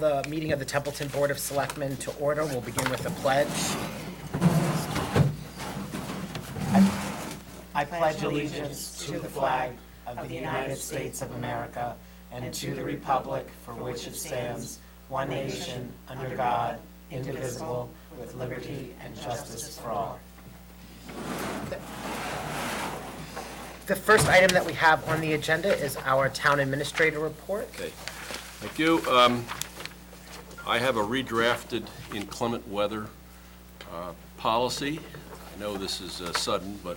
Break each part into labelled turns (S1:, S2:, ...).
S1: The meeting of the Templeton Board of Selectmen to order. We'll begin with a pledge. I pledge allegiance to the flag of the United States of America and to the republic for which it stands, one nation, under God, indivisible, with liberty and justice for all. The first item that we have on the agenda is our town administrator report.
S2: Okay, thank you. I have a redrafted inclement weather policy. I know this is sudden, but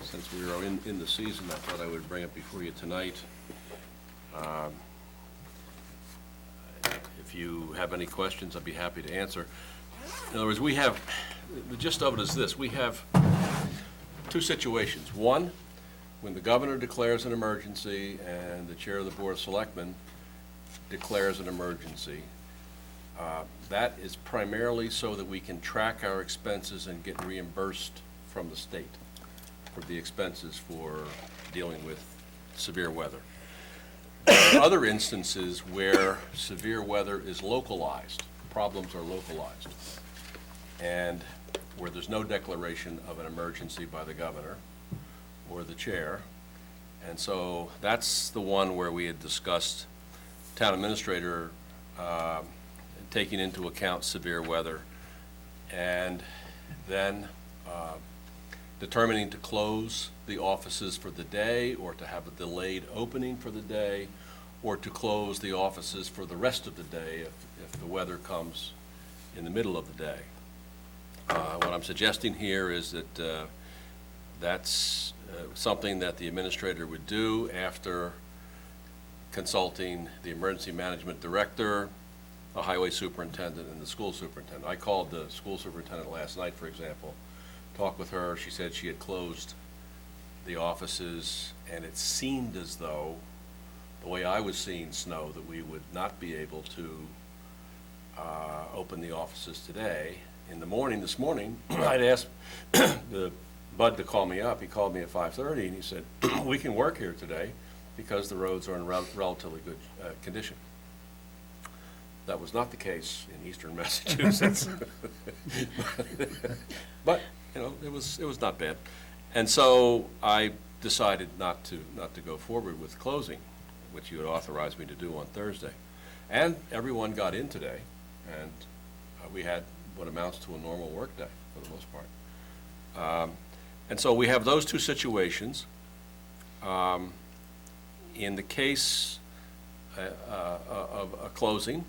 S2: since we are in the season, I thought I would bring it before you tonight. If you have any questions, I'd be happy to answer. In other words, the gist of it is this: we have two situations. One, when the governor declares an emergency and the chair of the Board of Selectmen declares an emergency, that is primarily so that we can track our expenses and get reimbursed from the state for the expenses for dealing with severe weather. There are other instances where severe weather is localized, problems are localized, and where there's no declaration of an emergency by the governor or the chair. And so that's the one where we had discussed town administrator taking into account severe weather, and then determining to close the offices for the day, or to have a delayed opening for the day, or to close the offices for the rest of the day if the weather comes in the middle of the day. What I'm suggesting here is that that's something that the administrator would do after consulting the emergency management director, the highway superintendent, and the school superintendent. I called the school superintendent last night, for example, talked with her. She said she had closed the offices, and it seemed as though, the way I was seeing snow, that we would not be able to open the offices today. In the morning, this morning, I'd asked the Bud to call me up. He called me at 5:30, and he said, we can work here today because the roads are in relatively good condition. That was not the case in eastern Massachusetts. But you know, it was not bad. And so I decided not to go forward with closing, which you had authorized me to do on Thursday. And everyone got in today, and we had what amounts to a normal work day for the most part. And so we have those two situations. In the case of a closing,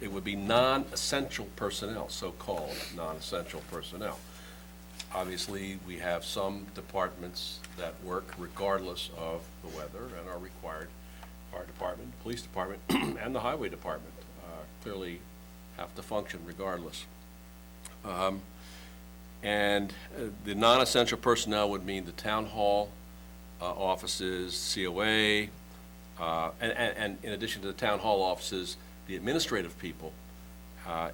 S2: it would be non-essential personnel, so-called non-essential personnel. Obviously, we have some departments that work regardless of the weather and are required. Fire department, police department, and the highway department clearly have to function regardless. And the non-essential personnel would mean the town hall offices, COA, and in addition to the town hall offices, the administrative people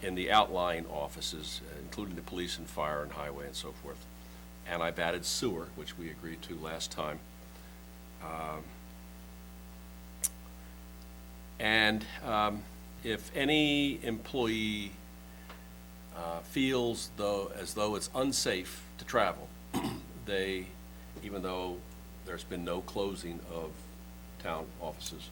S2: in the outlying offices, including the police and fire and highway and so forth. And I've added sewer, which we agreed to last time. If any employee feels as though it's unsafe to travel, even though there's been no closing of town offices,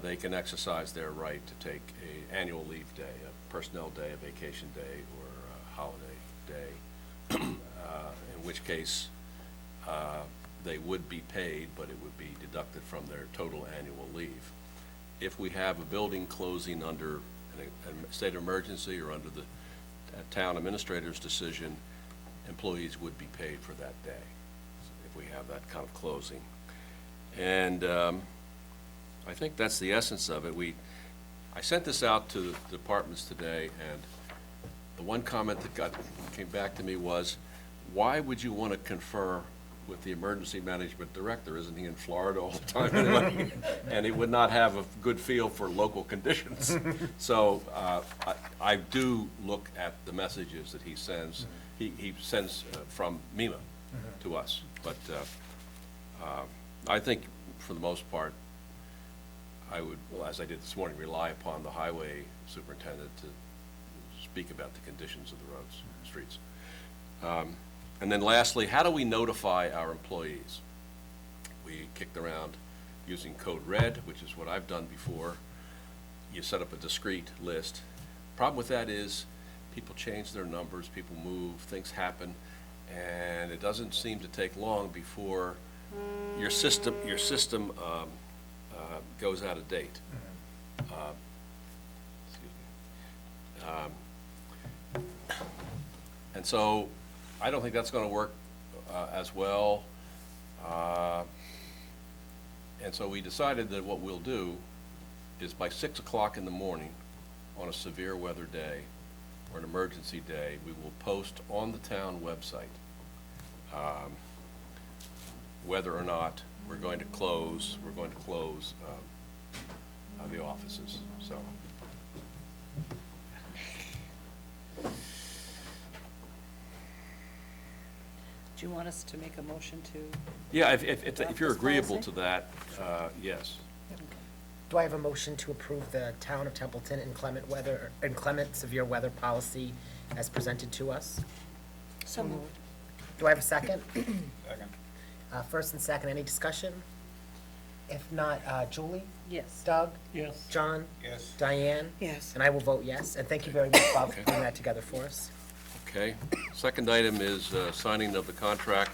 S2: they can exercise their right to take an annual leave day, a personnel day, a vacation day, or a holiday day, in which case they would be paid, but it would be deducted from their total annual leave. If we have a building closing under a state of emergency or under the town administrator's decision, employees would be paid for that day if we have that kind of closing. And I think that's the essence of it. I sent this out to the departments today, and the one comment that came back to me was, why would you want to confer with the emergency management director? Isn't he in Florida all the time anyway? And he would not have a good feel for local conditions. So I do look at the messages that he sends. He sends from MEMA to us. But I think for the most part, I would, well, as I did this morning, rely upon the highway superintendent to speak about the conditions of the roads, streets. And then lastly, how do we notify our employees? We kicked around using Code Red, which is what I've done before. You set up a discrete list. Problem with that is people change their numbers, people move, things happen, and it doesn't seem to take long before your system goes out of date. Excuse me. And so I don't think that's going to work as well. And so we decided that what we'll do is by 6 o'clock in the morning on a severe weather day or an emergency day, we will post on the town website whether or not we're going to close the offices, so.
S3: Do you want us to make a motion to?
S2: Yeah, if you're
S3: This
S2: agreeable
S3: policy?
S2: to that, yes.
S1: Do I have a motion to approve the Town of Templeton inclement severe weather policy as presented to us?
S3: So moved.
S1: Do I have a second?
S4: Second.
S1: First and second, any discussion? If not, Julie?
S3: Yes.
S1: Doug?
S4: Yes.
S1: John?
S4: Yes.
S1: Diane?
S3: Yes.
S1: And I will vote yes, and thank you very much, Bob, for putting that together for us.
S2: Okay. Second item is signing of the contract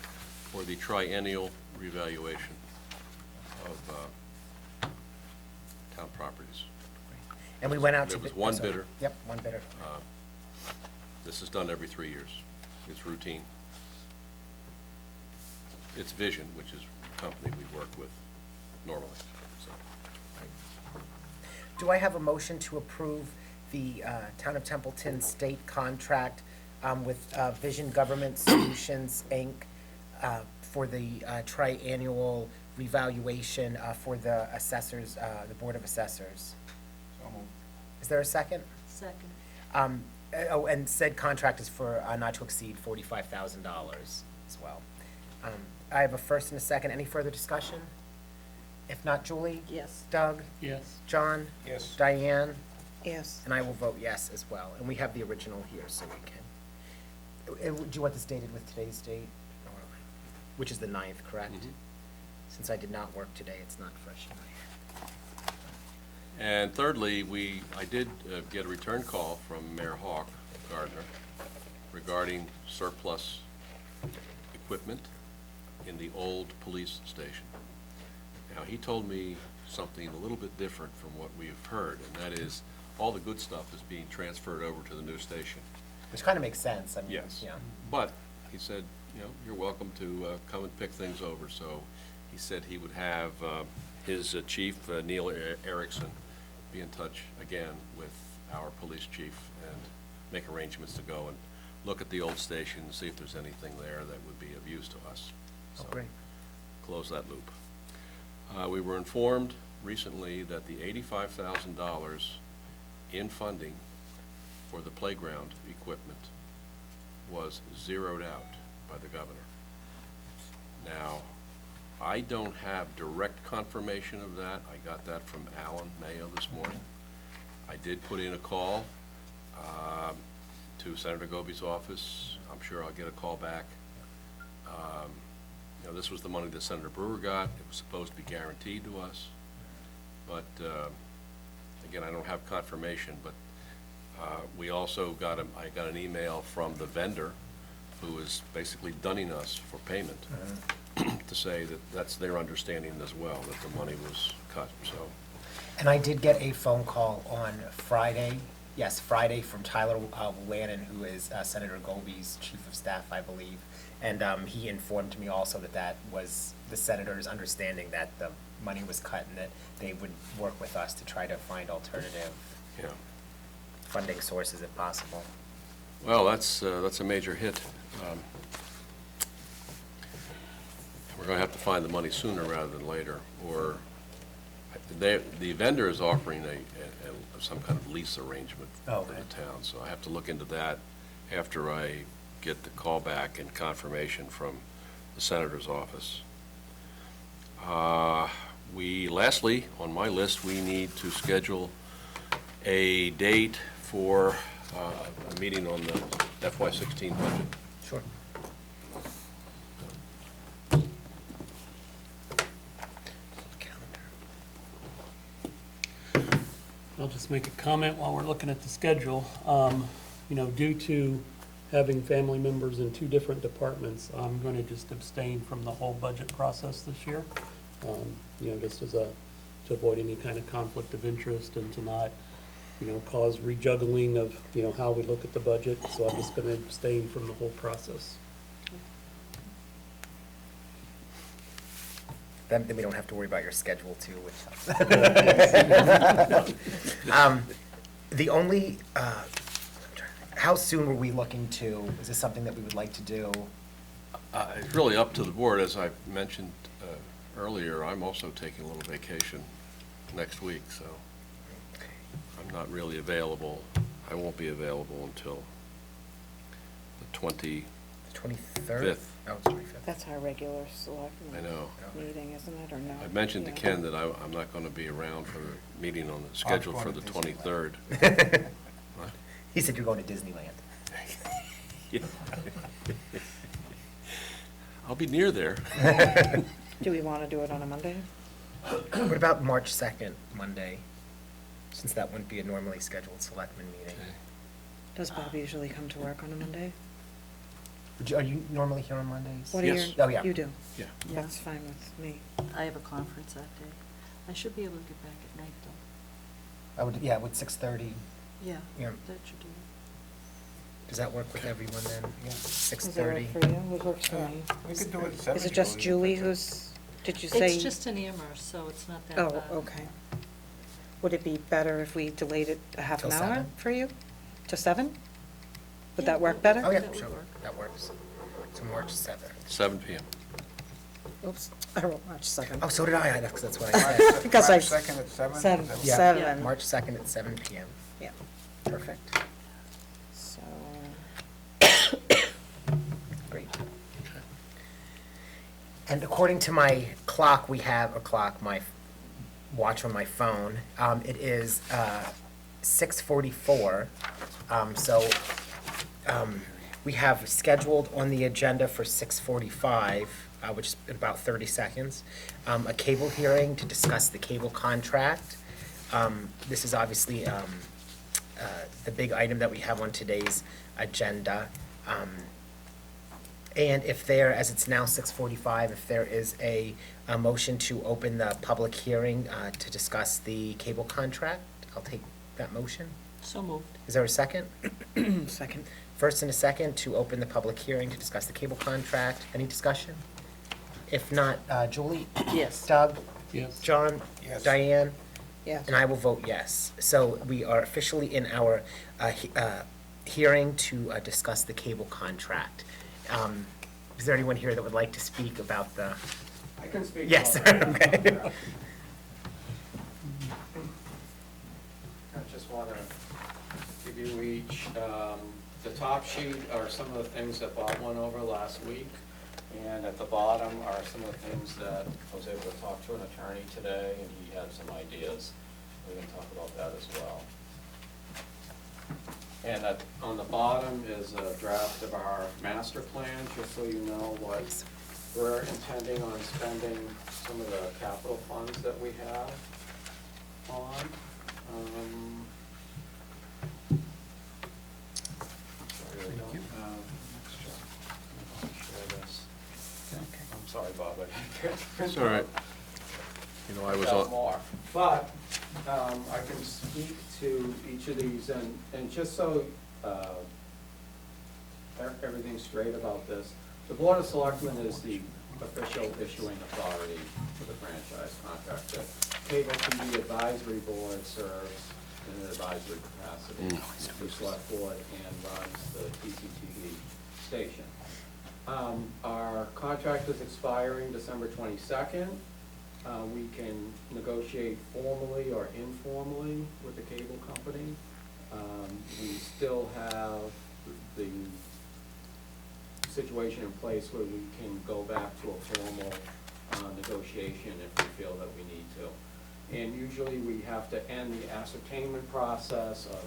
S2: for the triennial revaluation of town properties.
S1: And we went out to.
S2: There was
S1: bid-
S2: one
S1: sorry.
S2: bidder.
S1: Yep, one bidder.
S2: This is done every 3 years. It's routine. It's Vision, which is a company we work with normally, so.
S1: Do I have a motion to approve the Town of Templeton state contract with Vision Government Solutions, Inc. For the triannual revaluation for the assessors, the Board of Assessors?
S4: So moved.
S1: Is there a second?
S3: Second.
S1: Oh, and said contract is for not to exceed $45,000 as well. I have a first and a second. Any further discussion? If not, Julie?
S3: Yes.
S1: Doug?
S4: Yes.
S1: John?
S4: Yes.
S1: Diane?
S3: Yes.
S1: And I will vote yes as well. And we have the original here, so we can. Do you want this dated with today's date? Or- Which is the 9th, correct?
S2: Mhm.
S1: Since I did not work today, it's not fresh in my head.
S2: And thirdly, I did get a return call from Mayor Hawk Gardner regarding surplus equipment in the old police station. Now, he told me something a little bit different from what we've heard, and that is, all the good stuff is being transferred over to the new station.
S1: Which kind of makes sense. I mean,
S2: Yes.
S1: yeah.
S2: But he said, you're welcome to come and pick things over. So he said he would have his chief, Neil Erickson, be in touch again with our police chief and make arrangements to go and look at the old station and see if there's anything there that would be of use to us.
S1: Oh,
S2: So
S1: great.
S2: close that loop. We were informed recently that the $85,000 in funding for the playground equipment was zeroed out by the governor. Now, I don't have direct confirmation of that. I got that from Alan Mayo this morning. I did put in a call to Senator Goby's office. I'm sure I'll get a call back. This was the money that Senator Brewer got. It was supposed to be guaranteed to us. But, again, I don't have confirmation, but we also I got an email from the vendor who is basically dunning us for payment to say that that's their understanding as well, that the money was cut, so.
S1: And I did get a phone call on Friday, Friday, from Tyler Lannon, who is Senator Goby's chief of staff, I believe. And he informed me also that that was the senator's understanding that the money was cut and that they would work with us to try to find alternative
S2: Yeah.
S1: funding sources if possible.
S2: Well, that's a major hit. We're going to have to find the money sooner rather than later, or the vendor is offering some kind of lease arrangement
S1: Oh,
S2: for
S1: okay.
S2: the town, so I have to look into that after I get the call back and confirmation from the senator's office. Lastly, on my list, we need to schedule a date for a meeting on the FY16 budget.
S1: Sure.
S4: I'll just make a comment while we're looking at the schedule. You know, due to having family members in two different departments, I'm going to just abstain from the whole budget process this year. You know, just as to avoid any kind of conflict of interest and to not, you know, cause rejuggling of, you know, how we look at the budget. So I'm just going to abstain from the whole process.
S5: Then we don't have to worry about your schedule too, which helps. The only, how soon were we looking to, is this something that we would like to do?
S2: It's really up to the board. As I mentioned earlier, I'm also taking a little vacation next week, so I'm not really available. I won't be available until the 25th.
S5: The 23rd? Oh, it's 25th.
S3: That's our regular selectmen
S2: I know.
S3: meeting, isn't it, or no?
S2: I mentioned to
S3: Yeah.
S2: Ken that I'm not going to be around for the meeting on the schedule for the 23rd. What?
S5: He said you're going to Disneyland.
S2: Yeah. I'll be near there.
S3: Do we want to do it on a Monday?
S5: What about March 2nd, Monday? Since that wouldn't be a normally scheduled selectmen meeting.
S3: Does Bob usually come to work on a Monday?
S5: Are you normally here on Mondays?
S3: What do you?
S2: Yes.
S5: Oh, yeah.
S3: You do?
S2: Yeah.
S3: That's fine with me.
S6: I have a conference that day. I should be able to get back at night, though.
S5: I would, yeah, would 6:30,
S6: Yeah,
S5: Yeah.
S6: that should do it.
S5: does that work with everyone then? Yeah.
S3: Does it
S5: 6:30?
S3: work for you? It works for me.
S7: We could do it at 7.
S3: Is it just Julie who's, did you say?
S6: It's just an earmark, so it's not that
S3: Oh,
S6: bad.
S3: okay. Would it be better if we delayed it a half an
S5: Till
S3: hour
S5: 7?
S3: for you? To 7? Would
S6: Yeah,
S3: that work better?
S5: Oh, yeah,
S6: That would
S5: sure,
S6: work.
S5: that works. So March 7th.
S2: 7 p.m.
S3: Oops, I wrote March 2nd.
S5: Oh, so did I, that's what I said.
S3: Because I-
S7: March 2nd at 7?
S3: Seven.
S7: Is that what-
S5: Yeah,
S3: Seven.
S5: March 2nd at 7 PM.
S3: Yeah,
S5: Perfect.
S3: so,
S5: Great. And according to my clock, my watch on my phone, it is 6:44. So we have scheduled on the agenda for 6:45, which is in about 30 seconds, a cable hearing to discuss the cable contract. This is obviously the big item that we have on today's agenda. And if there, as it's now 6:45, if there is a motion to open the public hearing to discuss the cable contract, I'll take that motion.
S6: So moved.
S5: Is there a second?
S3: second.
S5: First and a second to open the public hearing to discuss the cable contract. Any discussion? If not, Julie?
S6: Yes.
S5: Doug?
S4: Yes.
S5: John?
S7: Yes.
S5: Diane?
S3: Yes.
S5: And I will vote yes. So we are officially in our hearing to discuss the cable contract. Is there anyone here that would like to speak about the?
S8: I can speak.
S5: Yes,
S8: about that.
S5: okay.
S8: I just want to give you each, the top sheet are some of the things that Bob went over last week, and at the bottom are some of the things that I was able to talk to an attorney today, and he had some ideas. We can talk about that as well. And on the bottom is a draft of our master plan, just so you know what we're intending on spending some of the capital funds that we have on. Sorry, I don't have an extra. I'll share this. I'm sorry, Bob, I didn't get.
S2: That's all right. You know, I was on,
S8: More, but I can speak to each of these, and just so everything's straight about this, the Board of Selectmen is the official issuing authority for the franchise contract. The Cable TV Advisory Board serves in an advisory capacity. The Select Board and runs the TCTV station. Our contract is expiring December 22nd. We can negotiate formally or informally with the cable company. We still have the situation in place where we can go back to a formal negotiation if we feel that we need to. And usually we have to end the ascertainment process of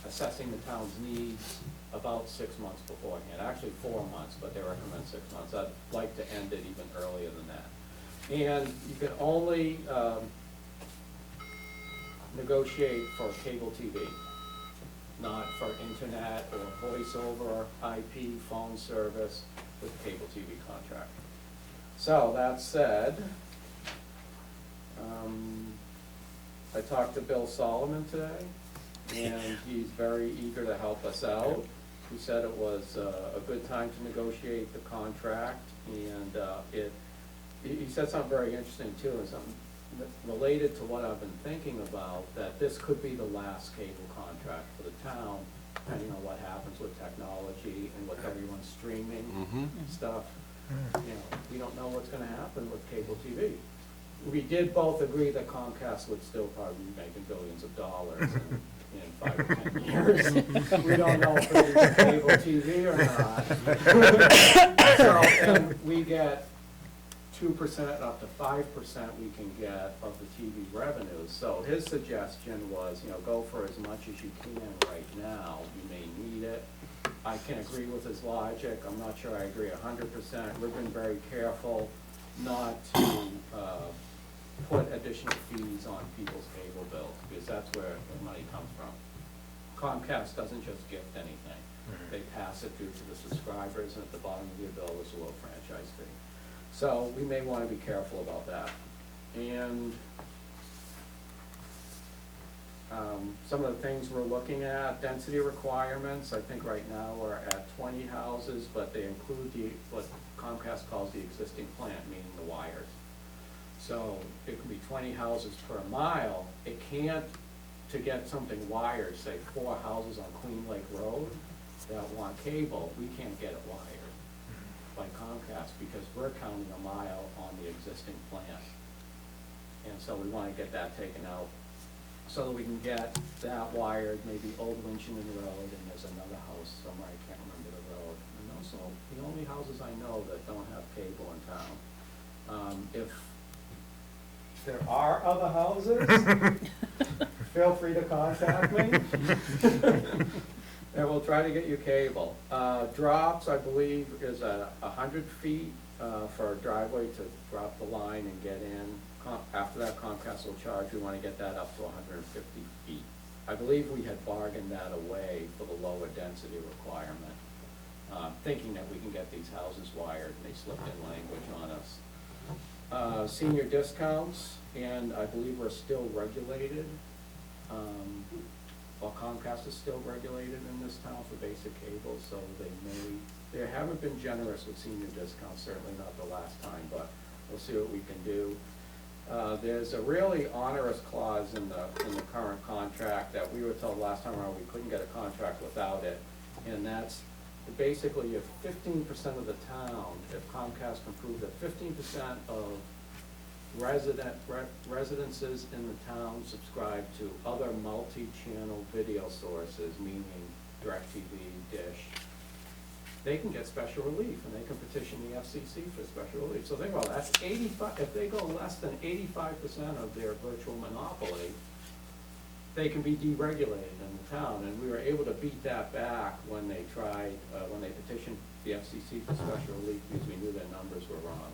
S8: assessing the town's needs about 6 months beforehand, actually 4 months, but they recommend 6 months. I'd like to end it even earlier than that. And you can only negotiate for cable TV, not for internet or voice over IP phone service with cable TV contract. So that said, I talked to Bill Solomon today, and he's very eager to help us out. He said it was a good time to negotiate the contract, and he said something very interesting too, and something related to what I've been thinking about, that this could be the last cable contract for the town, depending on what happens with technology and with everyone streaming stuff. You know, we don't know what's gonna happen with cable TV. We did both agree that Comcast would still probably be making billions of dollars in 5 or 10 years. We don't know if it's cable TV or not. So, and we get 2% up to 5% we can get of the TV revenues. So his suggestion was, go for as much as you can right now. You may need it. I can agree with his logic. I'm not sure I agree 100%. We've been very careful not to put additional fees on people's cable bills, because that's where the money comes from. Comcast doesn't just gift anything. They pass it through to the subscribers, and at the bottom of your bill is a low franchise fee. So we may want to be careful about that. And some of the things we're looking at, density requirements, I think right now we're at 20 houses, but they include what Comcast calls the existing plant, meaning the wires. So it can be 20 houses per mile. It can't, to get something wired, say 4 houses on Queen Lake Road that want cable, we can't get it wired by Comcast, because we're counting a mile on the existing plant. And so we want to get that taken out so that we can get that wired, maybe Old Winchton Road, and there's another house somewhere, I can't remember the road. And those are the only houses I know that don't have cable in town. If there are other houses, feel free to contact me. And we'll try to get you cable. Drops, I believe, is 100 feet for a driveway to drop the line and get in. After that, Comcast will charge. We want to get that up to 150 feet. I believe we had bargained that away for the lower density requirement, thinking that we can get these houses wired, and they slipped in language on us. Senior discounts, and I believe we're still regulated. Well, Comcast is still regulated in this town for basic cable, so they haven't been generous with senior discounts, certainly not the last time, but we'll see what we can do. There's a really onerous clause in the current contract that we were told last time around we couldn't get a contract without it, and that's basically if 15% of the town, if Comcast can prove that 15% of residences in the town subscribe to other multi-channel video sources, meaning DirecTV, Dish, they can get special relief, and they can petition the FCC for special relief. So think about it, that's 85, if they go less than 85% of their virtual monopoly, they can be deregulated in the town, and we were able to beat that back when they tried, when they petitioned the FCC for special relief, because we knew their numbers were wrong.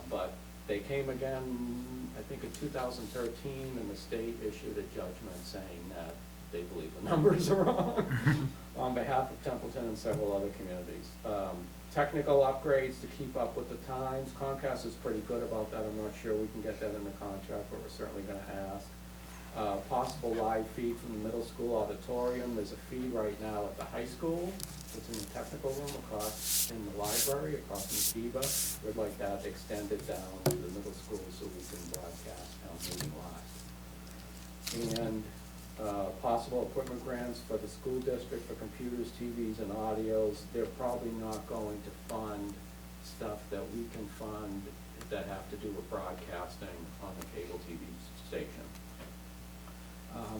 S8: But they came again, I think in 2013, and the state issued a judgment saying that they believe the numbers are wrong on behalf of Templeton and several other communities. Technical upgrades to keep up with the times. Comcast is pretty good about that. I'm not sure we can get that in the contract, but we're certainly going to ask. Possible live feed from the middle school auditorium. There's a feed right now at the high school. It's in the technical room across in the library, across from Kiva. We'd like that extended down to the middle school so we can broadcast town meeting live. And possible equipment grants for the school district for computers, TVs, and audios. They're probably not going to fund stuff that we can fund that have to do with broadcasting on the cable TV station.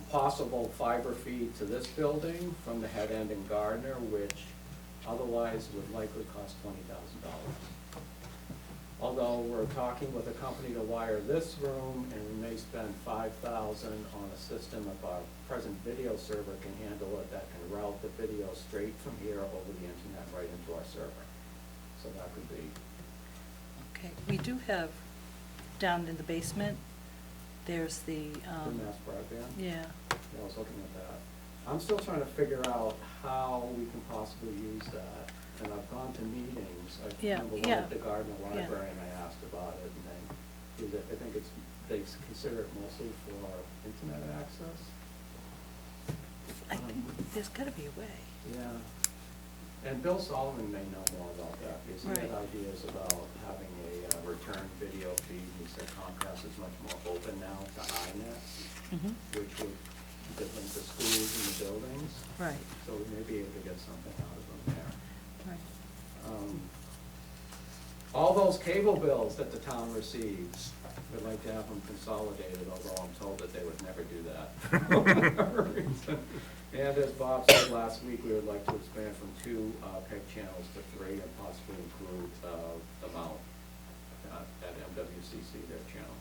S8: Possible fiber feed to this building from the head end in Gardner, which otherwise would likely cost $20,000. Although we're talking with a company to wire this room, and we may spend $5,000 on a system if our present video server can handle it, that can route the video straight from here over the internet right into our server. So that could be,
S6: Okay, we do have, down in the basement, there's the,
S8: the mass broadband.
S6: yeah,
S8: Yeah, I was looking at that. I'm still trying to figure out how we can possibly use that. And I've gone to meetings. I
S6: Yeah,
S8: remember one
S6: yeah,
S8: at the Gardner
S6: yeah.
S8: Library, and I asked about it, and I think they consider it mostly for internet access.
S6: I think there's gotta be a way.
S8: Yeah. And Bill Solomon may know more about that, because he had
S6: Right.
S8: ideas about having a return video feed. He said Comcast is much more open now to iNet,
S6: Mhm.
S8: which would link the schools and the buildings.
S6: Right,
S8: So we may be able to get something out of them there.
S6: right.
S8: All those cable bills that the town receives, we'd like to have them consolidated, although I'm told that they would never do that. And as Bob said last week, we would like to expand from 2 PEG channels to 3 and possibly include the mount at MWCC, their channel.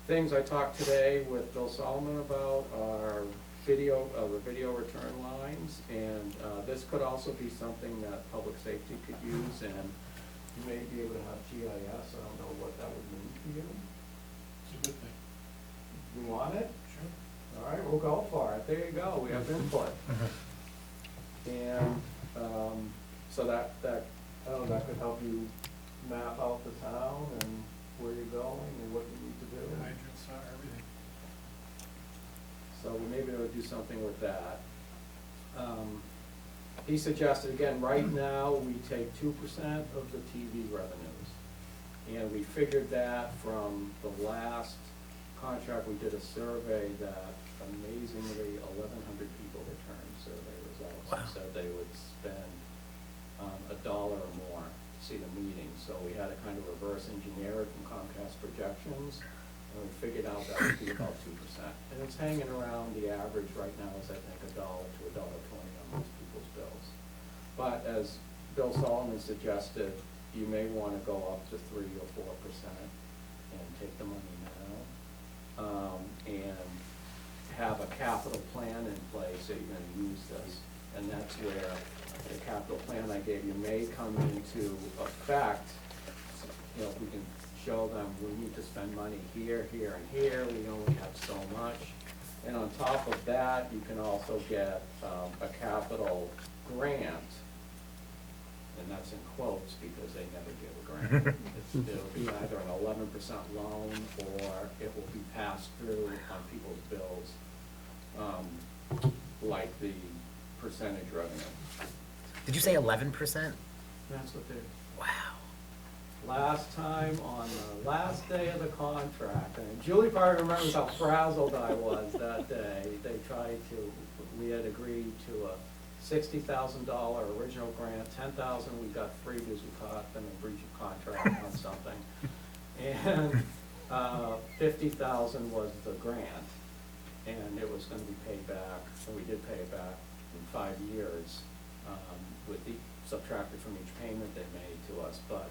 S8: Things I talked today with Bill Solomon about are the video return lines, and this could also be something that public safety could use, and you may be able to have GIS. I don't know what that would mean to you.
S4: It's a good thing.
S8: You want it?
S4: Sure.
S8: All right, we'll go for it. There you go, we have input. And, so that, I don't know, that could help you map out the town and where you're going and what you need to do.
S4: Hydrants, everything.
S8: So we may be able to do something with that. He suggested, again, right now, we take 2% of the TV revenues. And we figured that from the last contract, we did a survey that amazingly 1,100 people returned survey results. And said they would spend $1 or more to see the meeting. So we had to kind of reverse engineer it from Comcast projections, and we figured out that would be about 2%. And it's hanging around, the average right now is, I think, $1 to $1.20 on most people's bills. But as Bill Solomon suggested, you may want to go up to 3 or 4% and take the money now, and have a capital plan in place that you're going to use this. And that's where the capital plan I gave you may come into effect. You know, if we can show them we need to spend money here, here, and here, we only have so much. And on top of that, you can also get a capital grant, and that's in quotes because they never give a grant. It'll be either an 11% loan, or it will be passed through on people's bills, like the percentage revenue.
S5: Did you say 11%?
S8: That's what they,
S5: Wow.
S8: last time, on the last day of the contract, and Julie probably remembers how frazzled I was that day. They tried to, we had agreed to a $60,000 original grant, $10,000 we got free because we caught them in breach of contract on something. And $50,000 was the grant, and it was gonna be paid back, and we did pay it back in 5 years, with the subtracted from each payment they made to us. But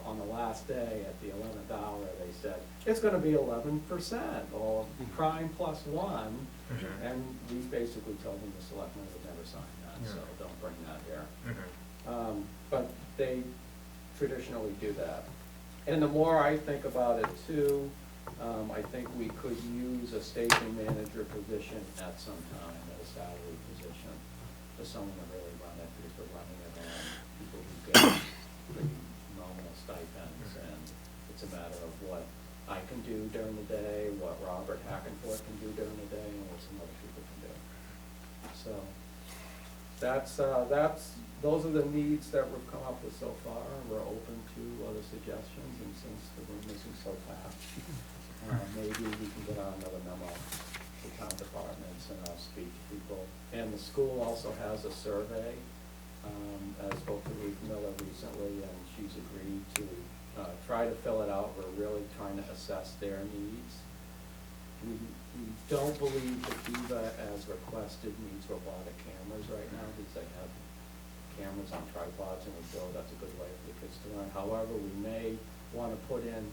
S8: on the last day, at the 11th hour, they said, it's gonna be 11%, or prime plus 1. And we basically told them the selectmen would never sign that, so don't bring that here. But they traditionally do that. And the more I think about it too, I think we could use a station manager position at some time, at a salary position, for someone to really run it, because we're running it on people who get pretty nominal stipends. And it's a matter of what I can do during the day, what Robert Hackenforth can do during the day, and what some other people can do. So those are the needs that we've come up with so far, and we're open to other suggestions. And since the room isn't so packed, maybe we can get out another memo to town departments, and I'll speak to people. And the school also has a survey. I spoke to Ruth Miller recently, and she's agreed to try to fill it out. We're really trying to assess their needs. We don't believe that DEVA, as requested, needs robotic cameras right now, because they have cameras on tripods, and we feel that's a good way for the kids to learn. However, we may wanna put in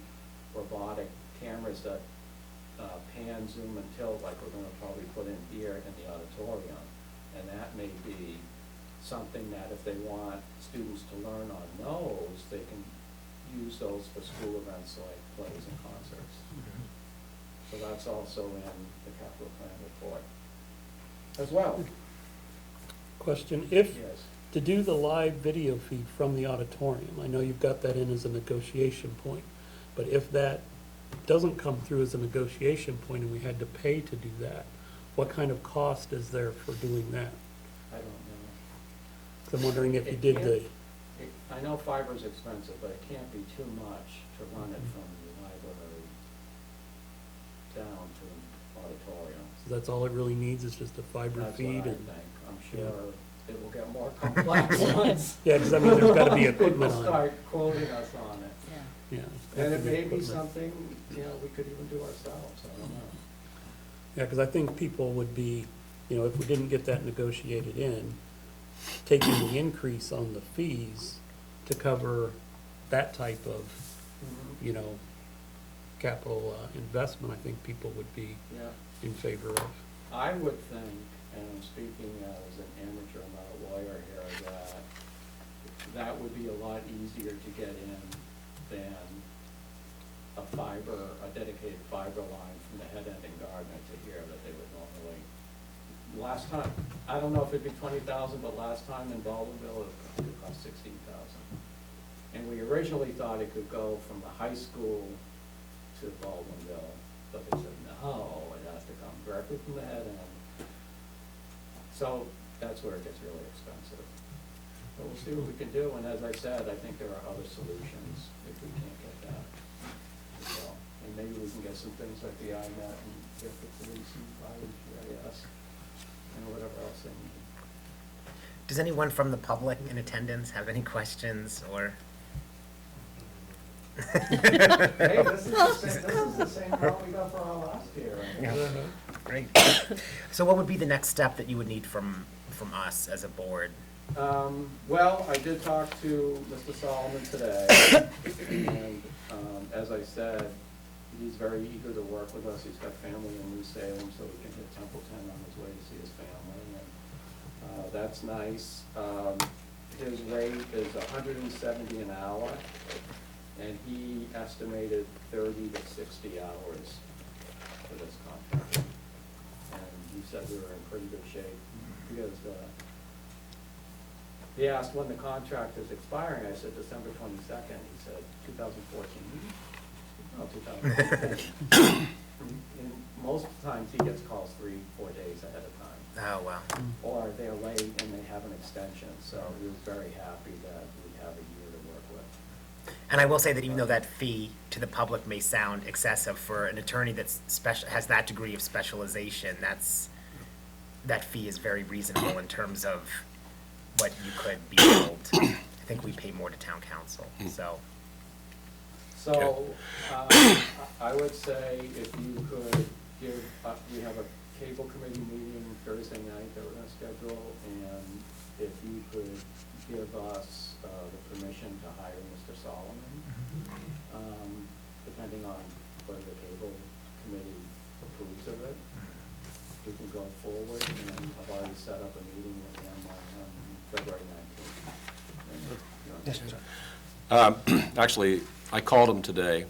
S8: robotic cameras that pan, zoom, and tilt, like we're gonna probably put in here in the auditorium. And that may be something that if they want students to learn on those, they can use those for school events like plays and concerts. So that's also in the capital plan report as well.
S4: Question, if,
S8: Yes.
S4: to do the live video feed from the auditorium, I know you've got that in as a negotiation point, but if that doesn't come through as a negotiation point and we had to pay to do that, what kind of cost is there for doing that?
S8: I don't know.
S4: 'Cause I'm wondering if you did the,
S8: I know fiber's expensive, but it can't be too much to run it from the library down to the auditorium.
S4: so that's all it really needs is just a fiber
S8: That's what
S4: feed?
S8: I
S4: and
S8: think. I'm sure it will get more complex once.
S4: Yeah, because I mean, there's gotta be equipment
S8: People
S4: on it.
S8: start quoting us on it.
S6: Yeah.
S4: Yeah.
S8: And
S4: have
S8: it
S4: to
S8: may be
S4: equipment.
S8: something, we could even do ourselves, I don't know.
S4: Yeah, because I think people would be, if we didn't get that negotiated in, taking the increase on the fees to cover that type of, capital investment, I think people would be
S8: Yeah,
S4: in favor of.
S8: I would think, and I'm speaking as an amateur, not a lawyer here, that that would be a lot easier to get in than a dedicated fiber line from the head end in Gardner to here that they would normally. Last time, I don't know if it'd be 20,000, but last time in Baldwinville, it cost 16,000. And we originally thought it could go from the high school to Baldwinville, but they said, no, it has to come directly from the head end. So that's where it gets really expensive. But we'll see what we can do, and as I said, I think there are other solutions if we can't get that as well. And maybe we can get some things like the INET and get the police and fire GIS and whatever else they need.
S5: Does anyone from the public in attendance have any questions or?
S8: Hey, this is the same route we got for our last year.
S5: Yeah. Great. So what would be the next step that you would need from us as a board?
S8: Well, I did talk to Mr. Solomon today, and, as I said, he's very eager to work with us. He's got family in New Salem, so he can hit Templeton on his way to see his family, and, that's nice. His rate is $170 an hour, and he estimated 30 to 60 hours for this contract. And he said we were in pretty good shape, because, he asked when the contract is expiring. I said December 22nd. He said 2014. No, 2014. And most times he gets calls 3-4 days ahead of time.
S5: Oh, wow.
S8: Or they're late and they have an extension. So he was very happy that we have a year to work with.
S5: And I will say that even though that fee to the public may sound excessive for an attorney that's has that degree of specialization, that fee is very reasonable in terms of what you could be billed. I think we pay more to town council, so.
S8: So, I would say if you could give, we have a cable committee meeting Thursday night that we're gonna schedule, and if you could give us, the permission to hire Mr. Solomon, depending on whether the cable committee approves of it, we can go forward, and I've already set up a meeting with him on February 19th.
S2: Actually, I called him today,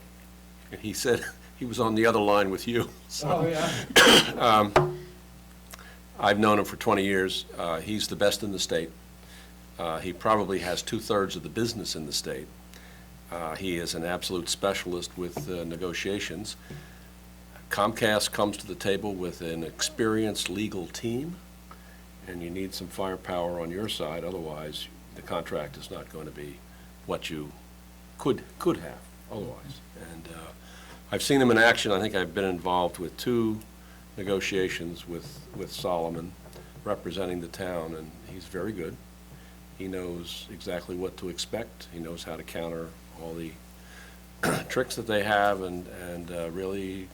S2: and he said he was on the other line with you.
S8: Oh, yeah?
S2: I've known him for 20 years. He's the best in the state. He probably has 2/3 of the business in the state. He is an absolute specialist with negotiations. Comcast comes to the table with an experienced legal team, and you need some firepower on your side, otherwise the contract is not going to be what you could have otherwise. And I've seen him in action. I think I've been involved with 2 negotiations with Solomon representing the town, and he's very good. He knows exactly what to expect. He knows how to counter all the tricks that they have, and really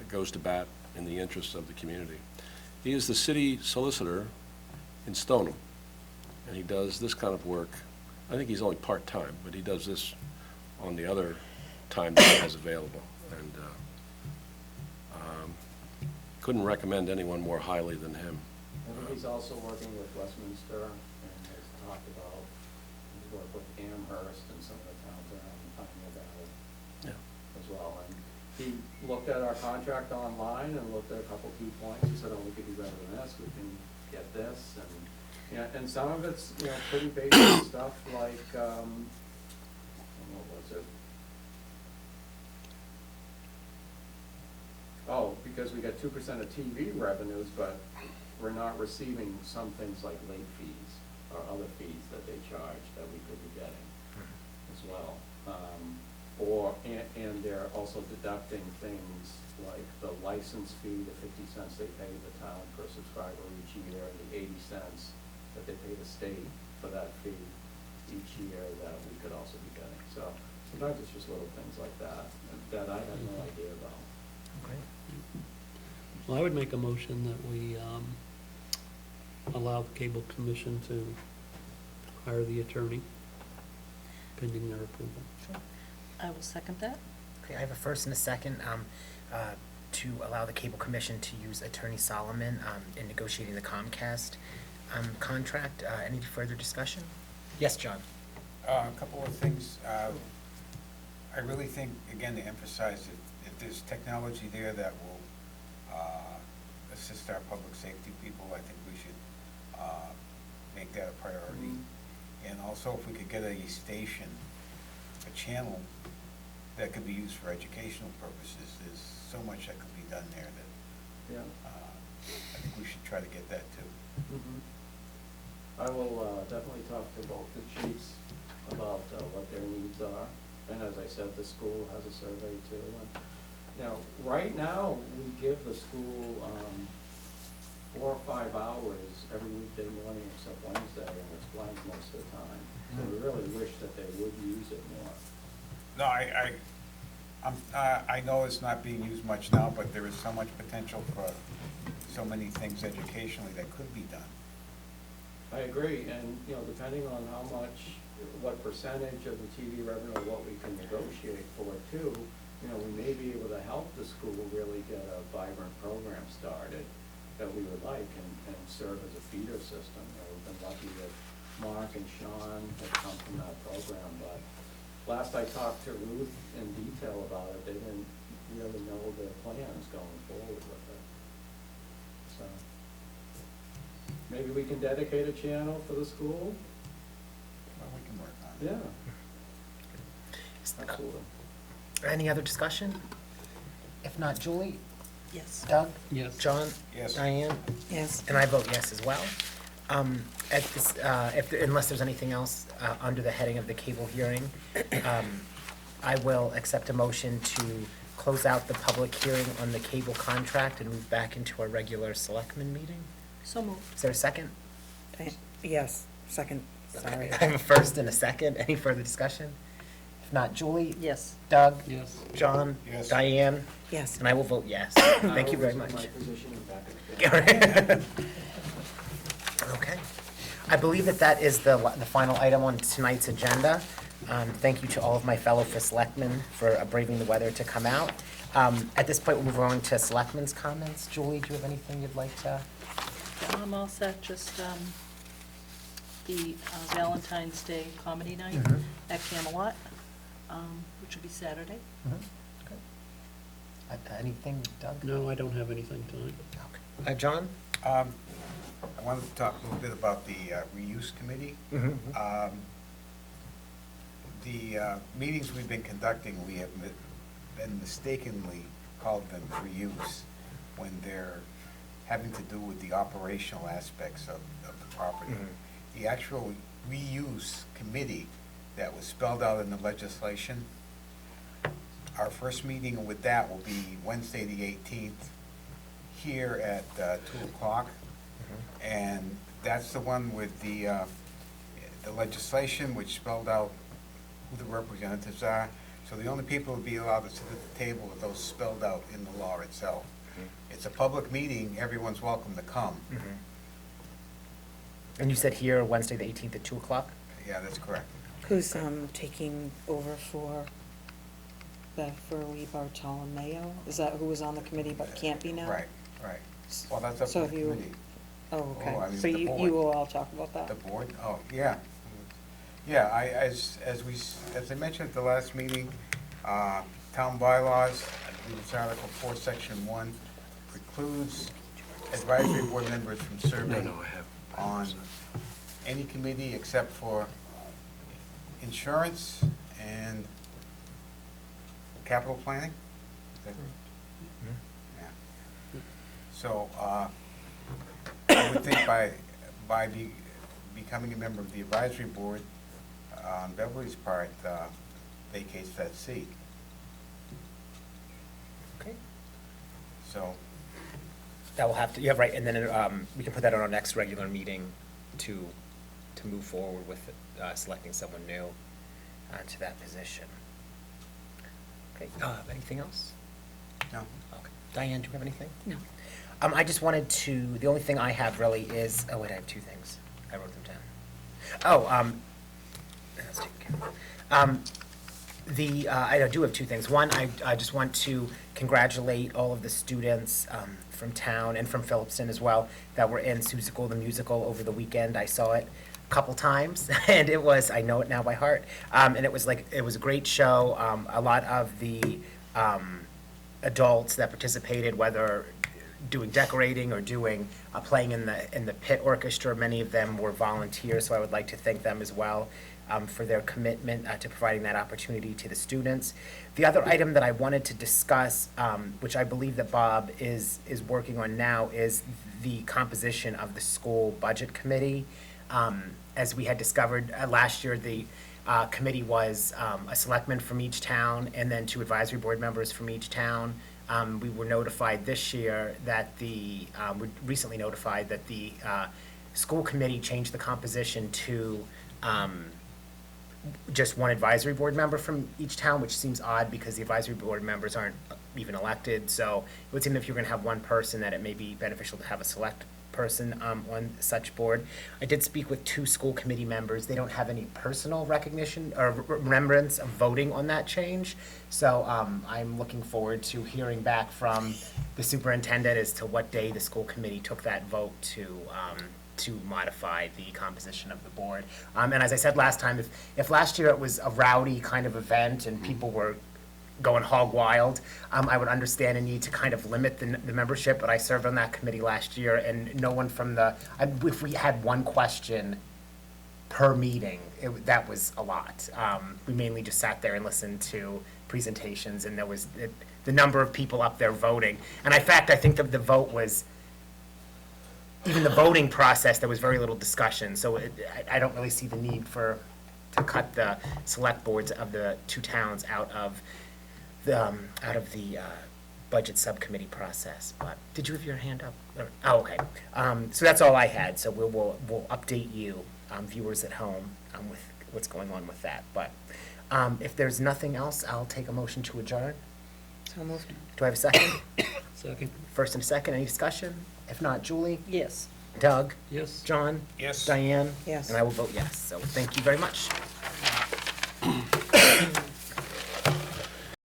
S2: goes to bat in the interests of the community. He is the city solicitor in Stoneham, and he does this kind of work. I think he's only part-time, but he does this on the other time that he has available. And couldn't recommend anyone more highly than him.
S8: And he's also working with Westminster and has talked about his work with Amherst and some of the towns around the Pioneer Valley
S2: Yeah.
S8: as well. And he looked at our contract online and looked at a couple key points. He said, oh, we could do better than this, we can get this. And, yeah, and some of it's, you know, pretty basic stuff like, what was it? Oh, because we got 2% of TV revenues, but we're not receiving some things like late fees or other fees that they charge that we could be getting as well. And they're also deducting things like the license fee, the 50 cents they pay the town per subscriber each year, and the 80 cents that they pay the state for that fee each year that we could also be getting. So sometimes it's just little things like that that I had no idea about.
S4: Well, I would make a motion that we allow the Cable Commission to hire the attorney pending their approval.
S6: I will second that.
S5: Okay, I have a first and a second to allow the Cable Commission to use Attorney Solomon in negotiating the Comcast contract. Any further discussion? Yes, John?
S7: A couple of things. I really think, again, to emphasize that if there's technology there that will assist our public safety people, I think we should make that a priority. And also, if we could get a station, a channel that could be used for educational purposes, there's so much that could be done there that
S8: Yeah.
S7: I think we should try to get that too.
S8: I will definitely talk to both the chiefs about what their needs are. And as I said, the school has a survey too. And, you know, right now, we give the school 4 or 5 hours every weekday morning except Wednesday, and it's blank most of the time. So we really wish that they would use it more.
S7: No, I know it's not being used much now, but there is so much potential for so many things educationally that could be done.
S8: I agree, and, you know, depending on how much, what percentage of the TV revenue, what we can negotiate for too, you know, we may be able to help the school really get a vibrant program started that we would like and serve as a feeder system. You know, we've been lucky that Mark and Sean have come from that program, but last I talked to Ruth in detail about it, they didn't really know their plans going forward with it. So, maybe we can dedicate a channel for the school?
S7: Well, we can work on it.
S8: Yeah. Absolutely.
S5: Any other discussion? If not, Julie?
S6: Yes.
S5: Doug?
S4: Yes.
S5: John?
S7: Yes.
S5: Diane?
S3: Yes.
S5: And I vote yes as well. At this, unless there's anything else under the heading of the cable hearing, I will accept a motion to close out the public hearing on the cable contract and move back into our regular selectmen meeting.
S6: So moved.
S5: Is there a second?
S3: Yes, second, sorry.
S5: I have a first and a second. Any further discussion? If not, Julie?
S6: Yes.
S5: Doug?
S4: Yes.
S5: John?
S7: Yes.
S5: Diane?
S3: Yes.
S5: And I will vote yes. Thank you very much.
S8: My position is back in the
S5: Okay. I believe that that is the final item on tonight's agenda. Thank you to all of my fellow selectmen for braving the weather to come out. At this point, we'll move on to selectmen's comments. Julie, do you have anything you'd like to?
S6: Yeah, I'm all set, just the Valentine's Day comedy night
S5: Mhm.
S6: at Camelot, which will be Saturday.
S5: Anything, Doug?
S4: No, I don't have anything tonight.
S5: Okay. John?
S7: I wanted to talk a little bit about the reuse committee. The meetings we've been conducting, we have been mistakenly called them reuse when they're having to do with the operational aspects of the property. The actual reuse committee that was spelled out in the legislation, our first meeting with that will be Wednesday, the 18th, here at 2 o'clock. And that's the one with the legislation which spelled out who the representatives are. So the only people who will be allowed to sit at the table are those spelled out in the law itself. It's a public meeting, everyone's welcome to come.
S5: And you said here, Wednesday, the 18th at 2 o'clock?
S7: Yeah, that's correct.
S3: Who's taking over for Beverly Bartolomeo? Is that who was on the committee but can't be now?
S7: Right, right. Well, that's up
S3: So
S7: to the
S3: if you-
S7: committee.
S3: Oh,
S7: Oh, I
S3: okay.
S7: mean,
S3: So
S7: the
S3: you
S7: board.
S3: will all talk about
S7: The
S3: that?
S7: board, oh, yeah. Yeah, as I mentioned at the last meeting, town bylaws, I believe it's Article 4, Section 1, precludes advisory board members from serving on any committee except for insurance and capital planning. Is that- Yeah. So, I would think by becoming a member of the advisory board, on Beverly's part, vacates that seat.
S5: Okay. So, that will have to, yeah, right, and then, we can put that on our next regular meeting to move forward with, selecting someone new, to that position. Okay, anything else?
S7: No?
S5: Okay. Diane, do you have anything?
S3: No.
S5: I just wanted to, the only thing I have really is, oh wait, I have two things. I wrote them down. Oh, let's take care of I do have two things. One, I just want to congratulate all of the students from town and from Phillipston as well that were in Seussical the Musical over the weekend. I saw it a couple times, and it was, I know it now by heart. And it was a great show. A lot of the adults that participated, whether doing decorating or doing playing in the pit orchestra, many of them were volunteers, so I would like to thank them as well for their commitment to providing that opportunity to the students. The other item that I wanted to discuss, which I believe that Bob is working on now, is the composition of the school budget committee. As we had discovered last year, the committee was a selectman from each town and then 2 advisory board members from each town. We were notified this year that we recently notified that the school committee changed the composition to just 1 advisory board member from each town, which seems odd because the advisory board members aren't even elected. So it would seem that if you're going to have 1 person, that it may be beneficial to have a select person on such board. I did speak with 2 school committee members. They don't have any personal recognition or remembrance of voting on that change. So I'm looking forward to hearing back from the superintendent as to what day the school committee took that vote to modify the composition of the board. And as I said last time, if last year it was a rowdy kind of event and people were going hog wild, I would understand a need to kind of limit the membership, but I served on that committee last year, and no one from if we had 1 question per meeting, that was a lot. We mainly just sat there and listened to presentations, and there was the number of people up there voting. And in fact, I think that the vote was, even the voting process, there was very little discussion, so I don't really see the need to cut the select boards of the 2 towns out of the budget subcommittee process. But did you have your hand up? Oh, okay. So that's all I had. So we'll update you, viewers at home, with what's going on with that. But if there's nothing else, I'll take a motion to adjourn.
S3: So moved.
S5: Do I have a second?
S4: Second.
S5: First and second, any discussion? If not, Julie?
S6: Yes.
S5: Doug?
S4: Yes.
S5: John?
S7: Yes.
S5: Diane?
S3: Yes.
S5: And I will vote yes. So thank you very much.